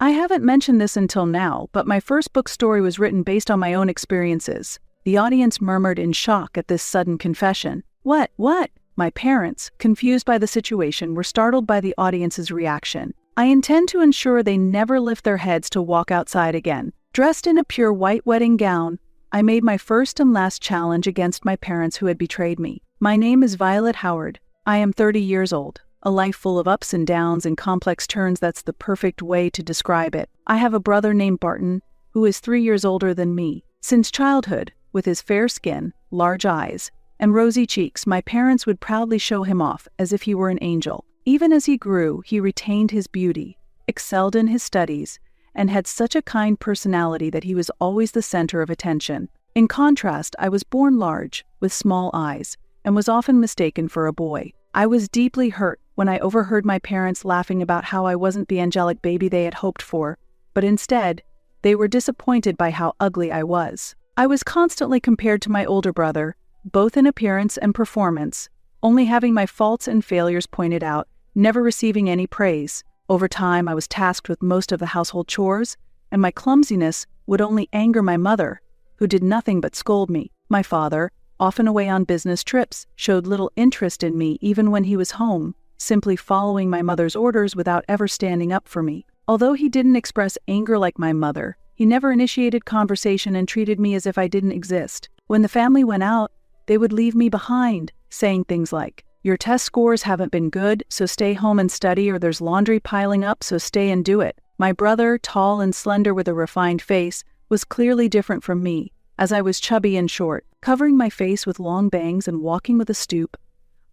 I haven't mentioned this until now, but my first book story was written based on my own experiences. The audience murmured in shock at this sudden confession. What? My parents, confused by the situation, were startled by the audience's reaction. I intend to ensure they never lift their heads to walk outside again. Dressed in a pure white wedding gown, I made my first and last challenge against my parents who had betrayed me. My name is Violet Howard. I am 30 years old. A life full of ups and downs and complex turns, that's the perfect way to describe it. I have a brother named Barton, who is 3 years older than me. Since childhood, with his fair skin, large eyes, and rosy cheeks, my parents would proudly show him off as if he were an angel. Even as he grew, he retained his beauty, excelled in his studies, and had such a kind personality that he was always the center of attention. In contrast, I was born large, with small eyes, and was often mistaken for a boy. I was deeply hurt when I overheard my parents laughing about how I wasn't the angelic baby they had hoped for, but instead, they were disappointed by how ugly I was. I was constantly compared to my older brother, both in appearance and performance, only having my faults and failures pointed out, never receiving any praise. Over time, I was tasked with most of the household chores, and my clumsiness would only anger my mother, who did nothing but scold me. My father, often away on business trips, showed little interest in me even when he was home, simply following my mother's orders without ever standing up for me. Although he didn't express anger like my mother, he never initiated conversation and treated me as if I didn't exist. When the family went out, they would leave me behind, saying things like, "Your test scores haven't been good, so stay home and study, or there's laundry piling up, so stay and do it." My brother, tall and slender with a refined face, was clearly different from me, as I was chubby and short, covering my face with long bangs and walking with a stoop.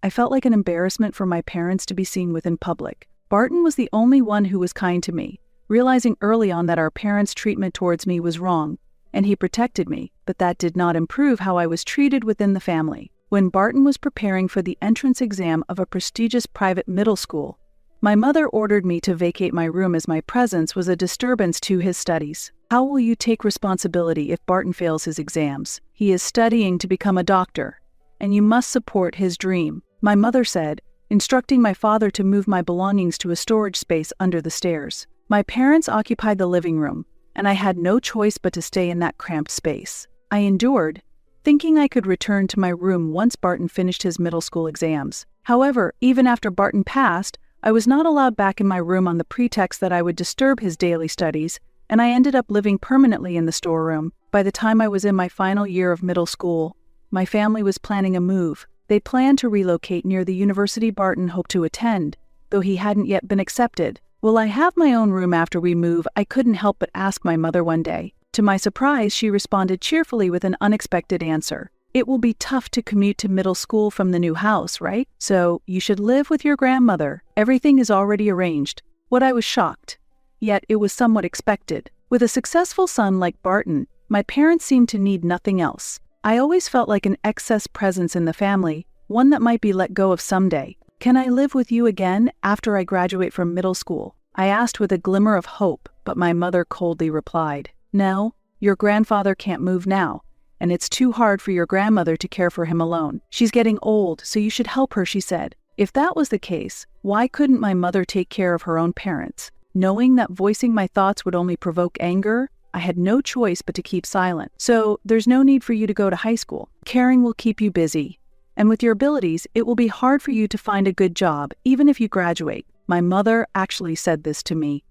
I felt like an embarrassment for my parents to be seen with in public. Barton was the only one who was kind to me, realizing early on that our parents' treatment towards me was wrong, and he protected me, but that did not improve how I was treated within the family. When Barton was preparing for the entrance exam of a prestigious private middle school, my mother ordered me to vacate my room as my presence was a disturbance to his studies. "How will you take responsibility if Barton fails his exams? He is studying to become a doctor, and you must support his dream," my mother said, instructing my father to move my belongings to a storage space under the stairs. My parents occupied the living room, and I had no choice but to stay in that cramped space. I endured, thinking I could return to my room once Barton finished his middle school exams. However, even after Barton passed, I was not allowed back in my room on the pretext that I would disturb his daily studies, and I ended up living permanently in the storeroom. By the time I was in my final year of middle school, my family was planning a move. They planned to relocate near the university Barton hoped to attend, though he hadn't yet been accepted. "Will I have my own room after we move?" I couldn't help but ask my mother one day. To my surprise, she responded cheerfully with an unexpected answer. "It will be tough to commute to middle school from the new house, right? So you should live with your grandmother. Everything is already arranged." What I was shocked, yet it was somewhat expected. With a successful son like Barton, my parents seemed to need nothing else. I always felt like an excess presence in the family, one that might be let go of someday. "Can I live with you again after I graduate from middle school?" I asked with a glimmer of hope, but my mother coldly replied, "No, your grandfather can't move now, and it's too hard for your grandmother to care for him alone. She's getting old, so you should help her," she said. If that was the case, why couldn't my mother take care of her own parents? Knowing that voicing my thoughts would only provoke anger, I had no choice but to keep silent. "So, there's no need for you to go to high school. Caring will keep you busy. And with your abilities, it will be hard for you to find a good job, even if you graduate." My mother actually said this to me.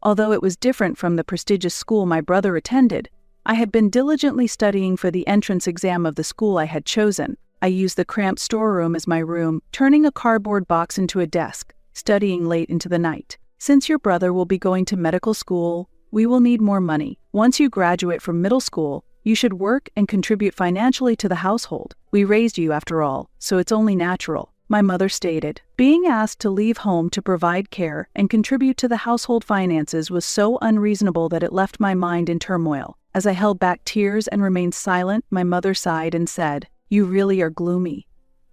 Although it was different from the prestigious school my brother attended, I had been diligently studying for the entrance exam of the school I had chosen. I used the cramped storeroom as my room, turning a cardboard box into a desk, studying late into the night. "Since your brother will be going to medical school, we will need more money. Once you graduate from middle school, you should work and contribute financially to the household. We raised you after all, so it's only natural," my mother stated. Being asked to leave home to provide care and contribute to the household finances was so unreasonable that it left my mind in turmoil. As I held back tears and remained silent, my mother sighed and said, "You really are gloomy.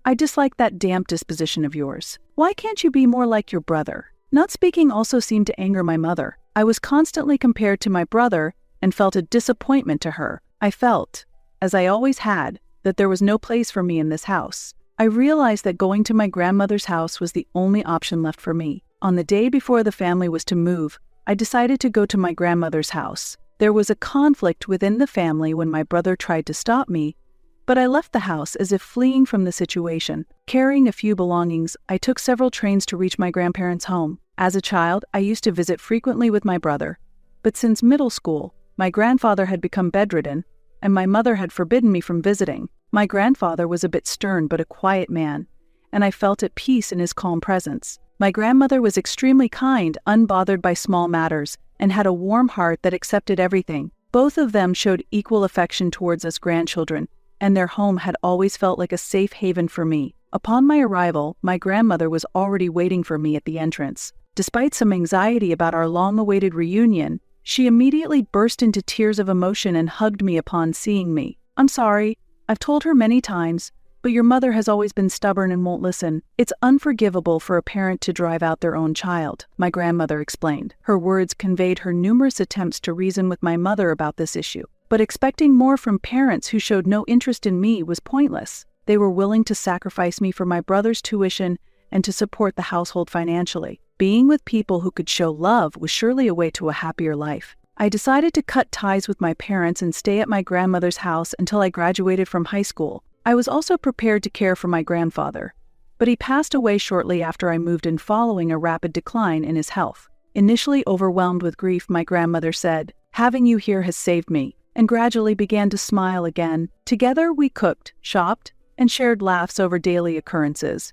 I dislike that damp disposition of yours. Why can't you be more like your brother?" Not speaking also seemed to anger my mother. I was constantly compared to my brother and felt a disappointment to her. I felt, as I always had, that there was no place for me in this house. I realized that going to my grandmother's house was the only option left for me. On the day before the family was to move, I decided to go to my grandmother's house. There was a conflict within the family when my brother tried to stop me, but I left the house as if fleeing from the situation. Carrying a few belongings, I took several trains to reach my grandparents' home. As a child, I used to visit frequently with my brother, but since middle school, my grandfather had become bedridden, and my mother had forbidden me from visiting. My grandfather was a bit stern but a quiet man, and I felt at peace in his calm presence. My grandmother was extremely kind, unbothered by small matters, and had a warm heart that accepted everything. Both of them showed equal affection towards us grandchildren, and their home had always felt like a safe haven for me. Upon my arrival, my grandmother was already waiting for me at the entrance. Despite some anxiety about our long-awaited reunion, she immediately burst into tears of emotion and hugged me upon seeing me. "I'm sorry. I've told her many times, but your mother has always been stubborn and won't listen. It's unforgivable for a parent to drive out their own child," my grandmother explained. Her words conveyed her numerous attempts to reason with my mother about this issue. But expecting more from parents who showed no interest in me was pointless. They were willing to sacrifice me for my brother's tuition and to support the household financially. Being with people who could show love was surely a way to a happier life. I decided to cut ties with my parents and stay at my grandmother's house until I graduated from high school. I was also prepared to care for my grandfather, but he passed away shortly after I moved in following a rapid decline in his health. Initially overwhelmed with grief, my grandmother said, "Having you here has saved me," and gradually began to smile again. Together we cooked, shopped, and shared laughs over daily occurrences,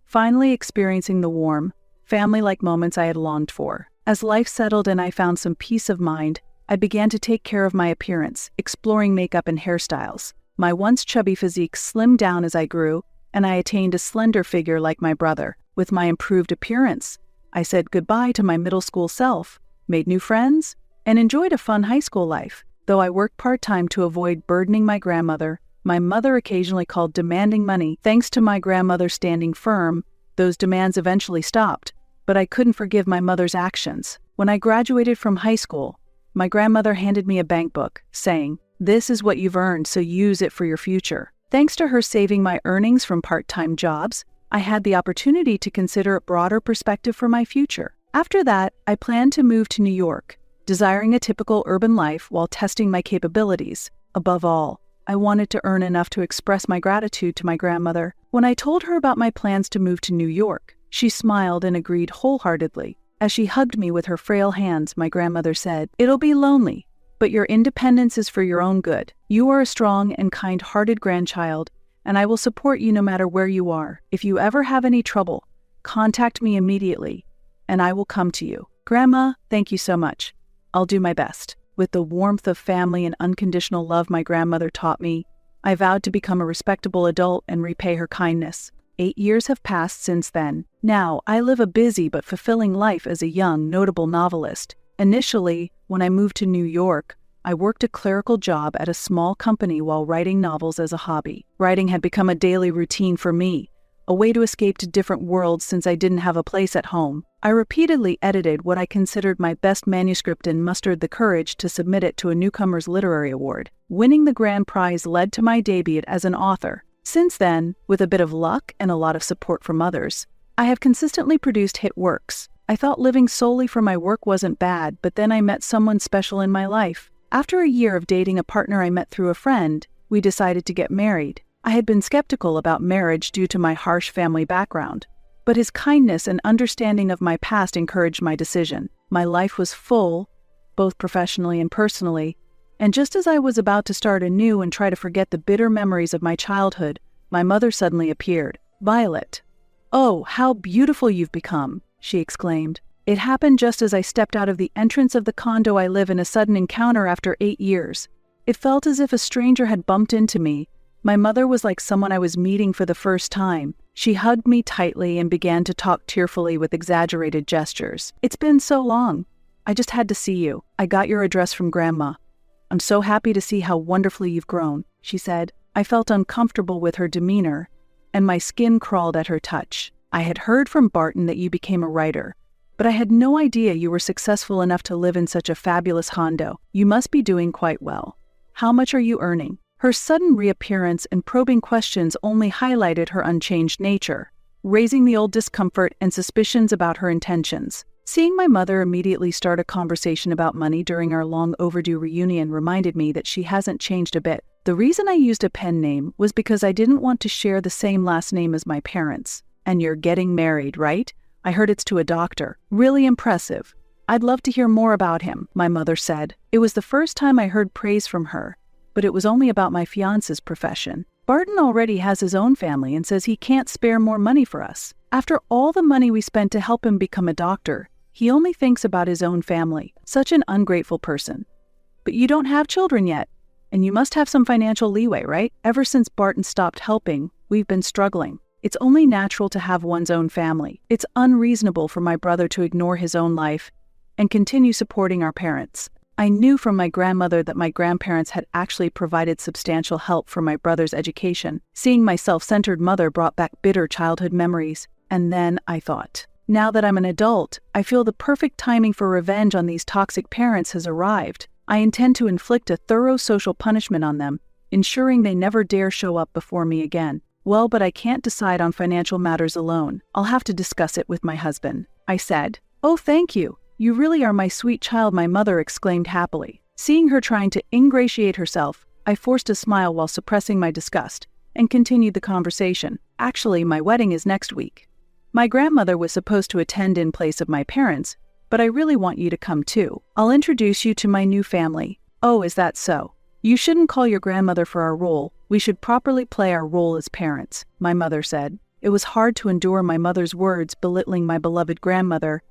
finally experiencing the warm, family-like moments I had longed for. As life settled and I found some peace of mind, I began to take care of my appearance, exploring makeup and hairstyles. My once chubby physique slimmed down as I grew, and I attained a slender figure like my brother. With my improved appearance, I said goodbye to my middle school self, made new friends, and enjoyed a fun high school life. Though I worked part-time to avoid burdening my grandmother, my mother occasionally called demanding money. Thanks to my grandmother standing firm, those demands eventually stopped, but I couldn't forgive my mother's actions. When I graduated from high school, my grandmother handed me a bank book, saying, "This is what you've earned, so use it for your future." Thanks to her saving my earnings from part-time jobs, I had the opportunity to consider a broader perspective for my future. After that, I planned to move to New York, desiring a typical urban life while testing my capabilities. Above all, I wanted to earn enough to express my gratitude to my grandmother. When I told her about my plans to move to New York, she smiled and agreed wholeheartedly. As she hugged me with her frail hands, my grandmother said, "It'll be lonely, but your independence is for your own good. You are a strong and kind-hearted grandchild, and I will support you no matter where you are. If you ever have any trouble, contact me immediately, and I will come to you." "Grandma, thank you so much. I'll do my best." With the warmth of family and unconditional love my grandmother taught me, I vowed to become a respectable adult and repay her kindness. 8 years have passed since then. Now, I live a busy but fulfilling life as a young, notable novelist. Initially, when I moved to New York, I worked a clerical job at a small company while writing novels as a hobby. Writing had become a daily routine for me, a way to escape to different worlds since I didn't have a place at home. I repeatedly edited what I considered my best manuscript and mustered the courage to submit it to a Newcomers Literary Award. Winning the grand prize led to my debut as an author. Since then, with a bit of luck and a lot of support from others, I have consistently produced hit works. I thought living solely for my work wasn't bad, but then I met someone special in my life. After a year of dating a partner I met through a friend, we decided to get married. I had been skeptical about marriage due to my harsh family background, but his kindness and understanding of my past encouraged my decision. My life was full, both professionally and personally, and just as I was about to start anew and try to forget the bitter memories of my childhood, my mother suddenly appeared. "Violet, oh, how beautiful you've become," she exclaimed. It happened just as I stepped out of the entrance of the condo I live in, a sudden encounter after 8 years. It felt as if a stranger had bumped into me. My mother was like someone I was meeting for the first time. She hugged me tightly and began to talk tearfully with exaggerated gestures. "It's been so long. I just had to see you. I got your address from Grandma. I'm so happy to see how wonderfully you've grown," she said. I felt uncomfortable with her demeanor, and my skin crawled at her touch. "I had heard from Barton that you became a writer, but I had no idea you were successful enough to live in such a fabulous condo. You must be doing quite well. How much are you earning?" Her sudden reappearance and probing questions only highlighted her unchanged nature, raising the old discomfort and suspicions about her intentions. Seeing my mother immediately start a conversation about money during our long overdue reunion reminded me that she hasn't changed a bit. The reason I used a pen name was because I didn't want to share the same last name as my parents. And you're getting married, right? I heard it's to a doctor. Really impressive. I'd love to hear more about him, my mother said. It was the first time I heard praise from her, but it was only about my fiance's profession. Barton already has his own family and says he can't spare more money for us. After all the money we spent to help him become a doctor, he only thinks about his own family. Such an ungrateful person. But you don't have children yet, and you must have some financial leeway, right? Ever since Barton stopped helping, we've been struggling. It's only natural to have one's own family. It's unreasonable for my brother to ignore his own life and continue supporting our parents. I knew from my grandmother that my grandparents had actually provided substantial help for my brother's education. Seeing my self-centered mother brought back bitter childhood memories. And then I thought, now that I'm an adult, I feel the perfect timing for revenge on these toxic parents has arrived. I intend to inflict a thorough social punishment on them, ensuring they never dare show up before me again. Well, but I can't decide on financial matters alone. I'll have to discuss it with my husband, I said. Oh, thank you. You really are my sweet child, my mother exclaimed happily. Seeing her trying to ingratiate herself, I forced a smile while suppressing my disgust, and continued the conversation. Actually, my wedding is next week. My grandmother was supposed to attend in place of my parents, but I really want you to come too. I'll introduce you to my new family. Oh, is that so? You shouldn't call your grandmother for our role. We should properly play our role as parents, my mother said. It was hard to endure my mother's words belittling my beloved grandmother,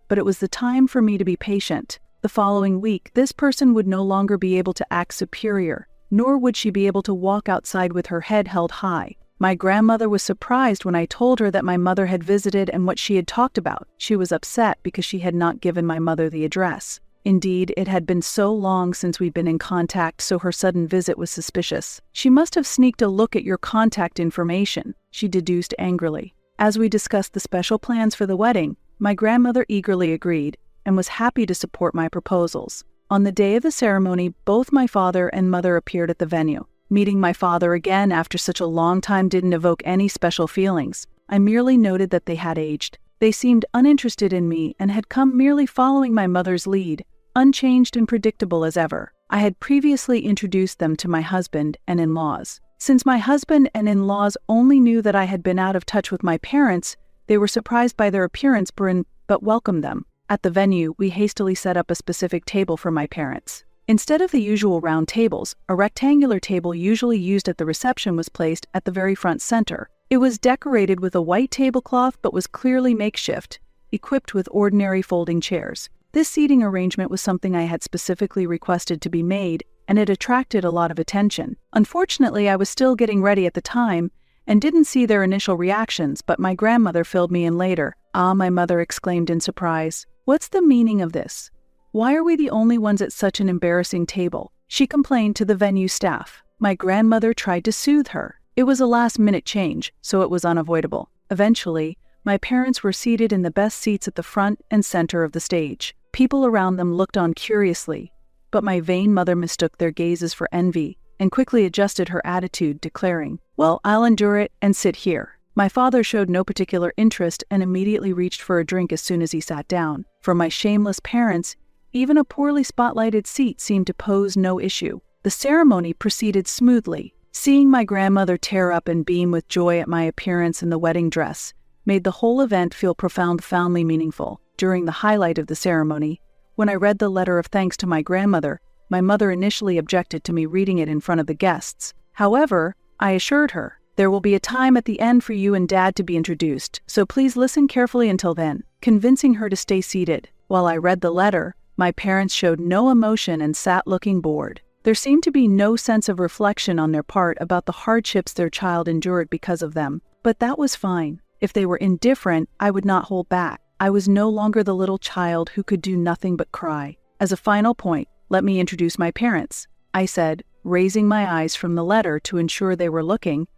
but it was the time for me to be patient. The following week, this person would no longer be able to act superior, nor would she be able to walk outside with her head held high. My grandmother was surprised when I told her that my mother had visited and what she had talked about. She was upset because she had not given my mother the address. Indeed, it had been so long since we'd been in contact, so her sudden visit was suspicious. She must have sneaked a look at your contact information, she deduced angrily. As we discussed the special plans for the wedding, my grandmother eagerly agreed and was happy to support my proposals. On the day of the ceremony, both my father and mother appeared at the venue. Meeting my father again after such a long time didn't evoke any special feelings. I merely noted that they had aged. They seemed uninterested in me and had come merely following my mother's lead, unchanged and predictable as ever. I had previously introduced them to my husband and in-laws. Since my husband and in-laws only knew that I had been out of touch with my parents, they were surprised by their appearance but welcomed them. At the venue, we hastily set up a specific table for my parents. Instead of the usual round tables, a rectangular table usually used at the reception was placed at the very front center. It was decorated with a white tablecloth but was clearly makeshift, equipped with ordinary folding chairs. This seating arrangement was something I had specifically requested to be made, and it attracted a lot of attention. Unfortunately, I was still getting ready at the time, and didn't see their initial reactions, but my grandmother filled me in later. Ah, my mother exclaimed in surprise. What's the meaning of this? Why are we the only ones at such an embarrassing table? She complained to the venue staff. My grandmother tried to soothe her. It was a last-minute change, so it was unavoidable. Eventually, my parents were seated in the best seats at the front and center of the stage. People around them looked on curiously, but my vain mother mistook their gazes for envy and quickly adjusted her attitude, declaring, "Well, I'll endure it and sit here." My father showed no particular interest and immediately reached for a drink as soon as he sat down. For my shameless parents, even a poorly spotlighted seat seemed to pose no issue. The ceremony proceeded smoothly. Seeing my grandmother tear up and beam with joy at my appearance in the wedding dress made the whole event feel profoundly meaningful. During the highlight of the ceremony, when I read the letter of thanks to my grandmother, my mother initially objected to me reading it in front of the guests. However, I assured her, "There will be a time at the end for you and Dad to be introduced, so please listen carefully until then," convincing her to stay seated. While I read the letter, my parents showed no emotion and sat looking bored. There seemed to be no sense of reflection on their part about the hardships their child endured because of them. But that was fine. If they were indifferent, I would not hold back. I was no longer the little child who could do nothing but cry. As a final point, "Let me introduce my parents," I said, raising my eyes from the letter to ensure they were looking,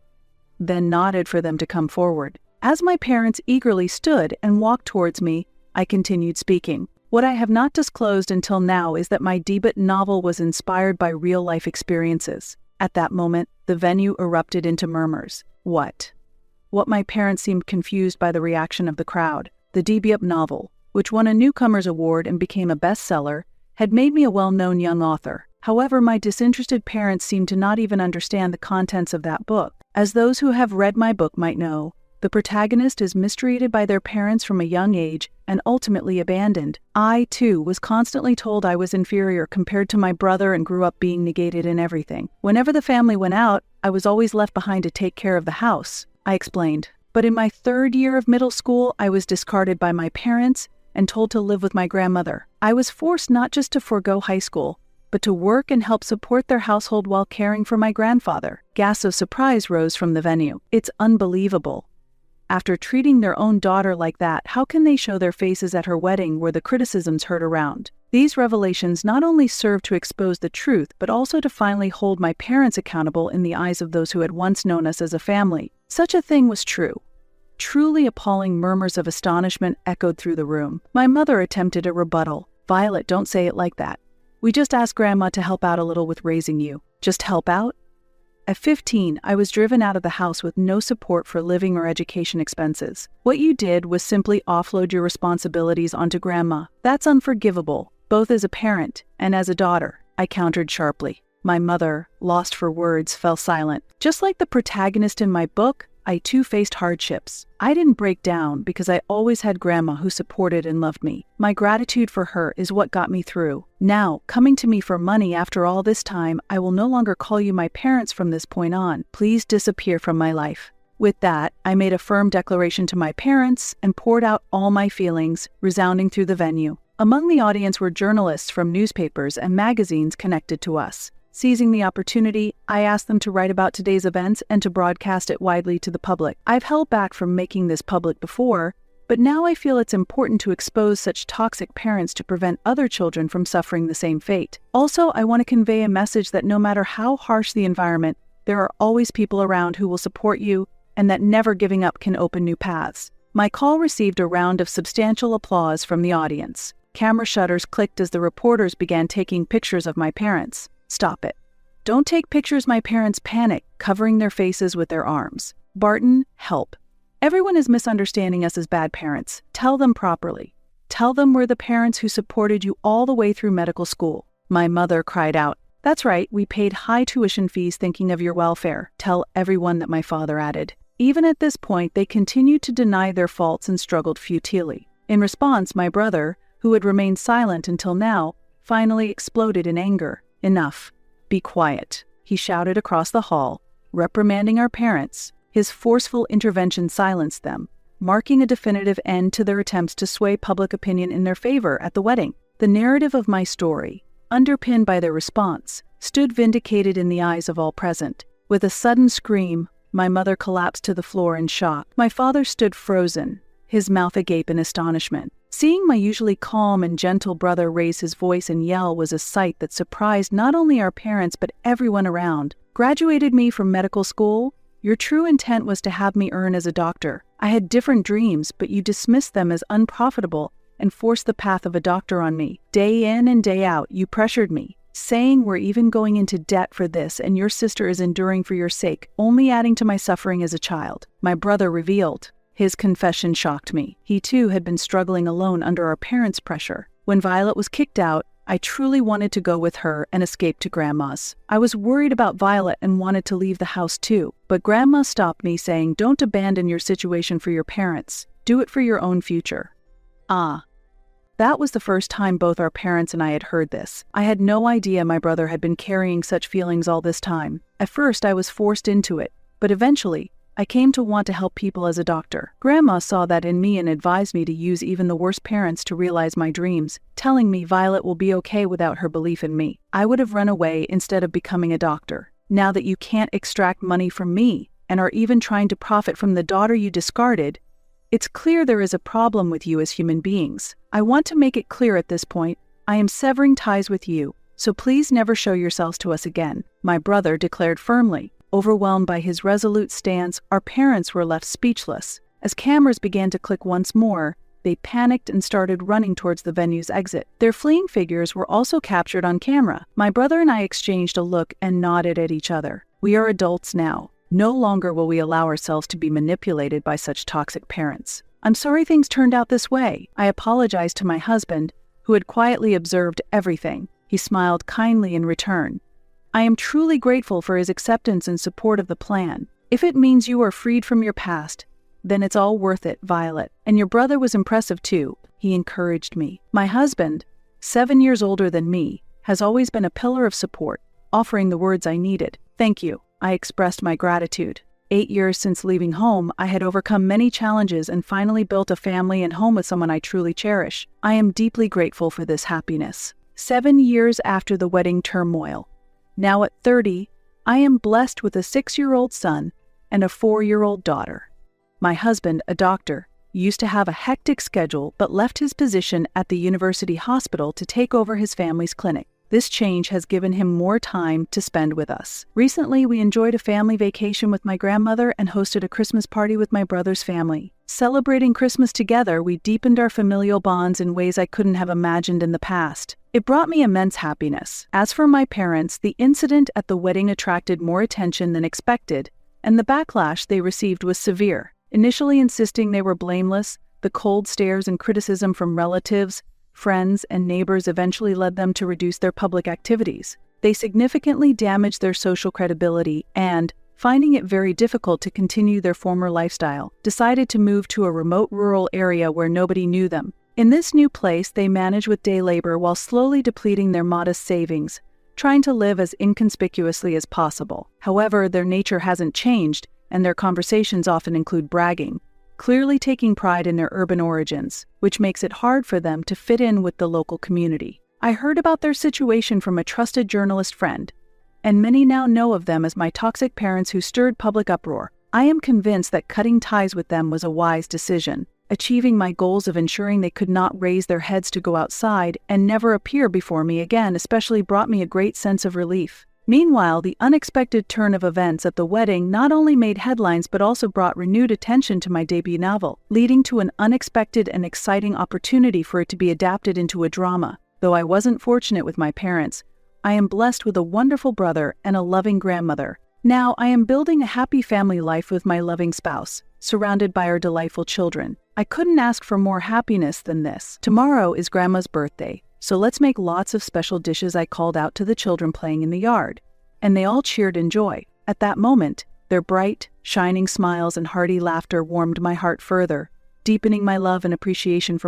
then nodded for them to come forward. As my parents eagerly stood and walked towards me, I continued speaking. What I have not disclosed until now is that my debut novel was inspired by real-life experiences. At that moment, the venue erupted into murmurs. What my parents seemed confused by the reaction of the crowd. The debut novel. which won a Newcomer's Award and became a bestseller, had made me a well-known young author. However, my disinterested parents seemed to not even understand the contents of that book. As those who have read my book might know, the protagonist is mistreated by their parents from a young age and ultimately abandoned. I, too, was constantly told I was inferior compared to my brother and grew up being negated in everything. Whenever the family went out, I was always left behind to take care of the house, I explained. But in my 3rd year of middle school, I was discarded by my parents and told to live with my grandmother. I was forced not just to forego high school, but to work and help support their household while caring for my grandfather. Gasps of surprise rose from the venue. It's unbelievable. After treating their own daughter like that, how can they show their faces at her wedding where the criticisms heard around? These revelations not only served to expose the truth, but also to finally hold my parents accountable in the eyes of those who had once known us as a family. Such a thing was true. Truly appalling murmurs of astonishment echoed through the room. My mother attempted a rebuttal. "Violet, don't say it like that. We just asked Grandma to help out a little with raising you." Just help out? At 15, I was driven out of the house with no support for living or education expenses. What you did was simply offload your responsibilities onto Grandma. That's unforgivable, both as a parent and as a daughter, I countered sharply. My mother, lost for words, fell silent. Just like the protagonist in my book, I too faced hardships. I didn't break down because I always had Grandma who supported and loved me. My gratitude for her is what got me through. Now, coming to me for money after all this time, I will no longer call you my parents from this point on. Please disappear from my life. With that, I made a firm declaration to my parents and poured out all my feelings, resounding through the venue. Among the audience were journalists from newspapers and magazines connected to us. Seizing the opportunity, I asked them to write about today's events and to broadcast it widely to the public. I've held back from making this public before, but now I feel it's important to expose such toxic parents to prevent other children from suffering the same fate. Also, I want to convey a message that no matter how harsh the environment, there are always people around who will support you, and that never giving up can open new paths. My call received a round of substantial applause from the audience. Camera shutters clicked as the reporters began taking pictures of my parents. Stop it. Don't take pictures, my parents panicked, covering their faces with their arms. Barton, help. Everyone is misunderstanding us as bad parents. Tell them properly. Tell them we're the parents who supported you all the way through medical school. My mother cried out. That's right, we paid high tuition fees thinking of your welfare. Tell everyone that, my father added. Even at this point, they continued to deny their faults and struggled futilely. In response, my brother, who had remained silent until now, finally exploded in anger. Enough. Be quiet, he shouted across the hall, reprimanding our parents. His forceful intervention silenced them, marking a definitive end to their attempts to sway public opinion in their favor at the wedding. The narrative of my story, underpinned by their response, stood vindicated in the eyes of all present. With a sudden scream, my mother collapsed to the floor in shock. My father stood frozen, his mouth agape in astonishment. Seeing my usually calm and gentle brother raise his voice and yell was a sight that surprised not only our parents but everyone around. Graduated me from medical school? Your true intent was to have me earn as a doctor. I had different dreams, but you dismissed them as unprofitable and forced the path of a doctor on me. Day in and day out, you pressured me, saying we're even going into debt for this and your sister is enduring for your sake, only adding to my suffering as a child. My brother revealed. His confession shocked me. He too had been struggling alone under our parents' pressure. When Violet was kicked out, I truly wanted to go with her and escape to Grandma's. I was worried about Violet and wanted to leave the house too, but Grandma stopped me, saying, "Don't abandon your situation for your parents. Do it for your own future." That was the first time both our parents and I had heard this. I had no idea my brother had been carrying such feelings all this time. At first, I was forced into it, but eventually, I came to want to help people as a doctor. Grandma saw that in me and advised me to use even the worst parents to realize my dreams, telling me Violet will be okay without her belief in me. I would have run away instead of becoming a doctor. Now that you can't extract money from me and are even trying to profit from the daughter you discarded, it's clear there is a problem with you as human beings. I want to make it clear at this point, I am severing ties with you, so please never show yourselves to us again, my brother declared firmly. Overwhelmed by his resolute stance, our parents were left speechless. As cameras began to click once more, they panicked and started running towards the venue's exit. Their fleeing figures were also captured on camera. My brother and I exchanged a look and nodded at each other. We are adults now. No longer will we allow ourselves to be manipulated by such toxic parents. I'm sorry things turned out this way. I apologized to my husband, who had quietly observed everything. He smiled kindly in return. I am truly grateful for his acceptance and support of the plan. If it means you are freed from your past, then it's all worth it, Violet. And your brother was impressive too. He encouraged me. My husband, 7 years older than me, has always been a pillar of support, offering the words I needed. Thank you. I expressed my gratitude. 8 years since leaving home, I had overcome many challenges and finally built a family and home with someone I truly cherish. I am deeply grateful for this happiness. 7 years after the wedding turmoil. Now at 30, I am blessed with a 6-year-old son and a 4-year-old daughter. My husband, a doctor, used to have a hectic schedule but left his position at the university hospital to take over his family's clinic. This change has given him more time to spend with us. Recently, we enjoyed a family vacation with my grandmother and hosted a Christmas party with my brother's family. Celebrating Christmas together, we deepened our familial bonds in ways I couldn't have imagined in the past. It brought me immense happiness. As for my parents, the incident at the wedding attracted more attention than expected, and the backlash they received was severe. Initially insisting they were blameless, the cold stares and criticism from relatives, friends, and neighbors eventually led them to reduce their public activities. They significantly damaged their social credibility and, finding it very difficult to continue their former lifestyle, decided to move to a remote rural area where nobody knew them. In this new place, they managed with day labor while slowly depleting their modest savings, trying to live as inconspicuously as possible. However, their nature hasn't changed, and their conversations often include bragging, clearly taking pride in their urban origins, which makes it hard for them to fit in with the local community. I heard about their situation from a trusted journalist friend, and many now know of them as my toxic parents who stirred public uproar. I am convinced that cutting ties with them was a wise decision, achieving my goals of ensuring they could not raise their heads to go outside and never appear before me again especially brought me a great sense of relief. Meanwhile, the unexpected turn of events at the wedding not only made headlines but also brought renewed attention to my debut novel, leading to an unexpected and exciting opportunity for it to be adapted into a drama. Though I wasn't fortunate with my parents, I am blessed with a wonderful brother and a loving grandmother. Now I am building a happy family life with my loving spouse, surrounded by our delightful children. I couldn't ask for more happiness than this. Tomorrow is Grandma's birthday, so let's make lots of special dishes, I called out to the children playing in the yard, and they all cheered in joy. At that moment, their bright, shining smiles and hearty laughter warmed my heart further, deepening my love and appreciation for